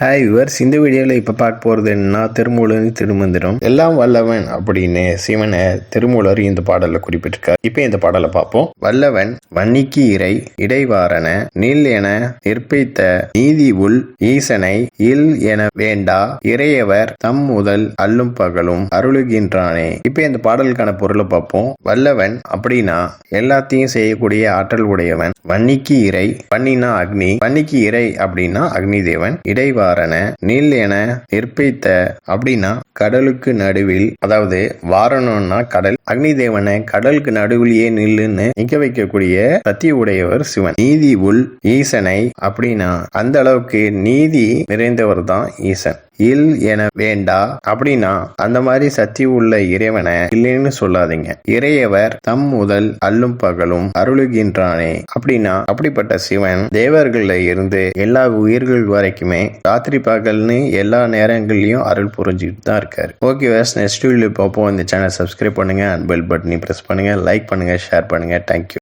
Hi viewers, இந்த வீடியோவில் இப்போ பார்க்க போகிறது என்னன்னா திருமூலர் திருமந்திரம். எல்லாம் வல்லவன் அப்படின்னு சிவனை திருமூலர் இந்த பாடலில் குறிப்பிட்டிருக்கார். இப்போ இந்த பாடலை பார்ப்போம். வல்லவன் வன்னிக்கு இறை இடைவாரன நில் என நிற்பித்த நீதி உள் ஈசனை இல் என வேண்டா இறையவர் தம் முதல் அல்லும் பகலும் அருளுகின்றானே. இப்போ இந்த பாடலுக்கான பொருளை பார்ப்போம். வல்லவன் அப்படின்னா எல்லாத்தையும் செய்யக்கூடிய ஆற்றல் உடையவன். வன்னிக்கு இறை, வன்னினா அக்னி, வன்னிக்கு இறை அப்படின்னா அக்னி தேவன். இடைவாரன நில் என நிற்பித்த அப்படின்னா கடலுக்கு நடுவில், அதாவது வாரணம்னா கடல், அக்னி தேவனை கடலுக்கு நடுவிலேயே நில்லுன்னு நிக்க வைக்கக்கூடிய சக்தி உடையவர் சிவன். நீதி உள் ஈசனை அப்படின்னா அந்த அளவுக்கு நீதி நிறைந்தவர் தான் ஈசன். இல் என வேண்டா அப்படின்னா அந்த மாதிரி சக்தி உள்ள இறைவனை இல்லைன்னு சொல்லாதீங்க. இறையவர் தம் முதல் அல்லும் பகலும் அருளுகின்றானே அப்படின்னா அப்படிப்பட்ட சிவன் தேவர்கள்ல இருந்து எல்லா உயிர்கள் வரைக்குமே ராத்திரி பகல்னு எல்லா நேரங்கள்லயும் அருள் புரிஞ்சுட்டு தான் இருக்காரு. ஓகே வேஸ், நெக்ஸ்ட் வீடியோ பார்ப்போம். இந்த சேனல் சப்ஸ்கிரைப் பண்ணுங்க, அண்ட் பெல் பட்டனை பிரஸ் பண்ணுங்க, லைக் பண்ணுங்க, ஷேர் பண்ணுங்க. தேங்க்யூ.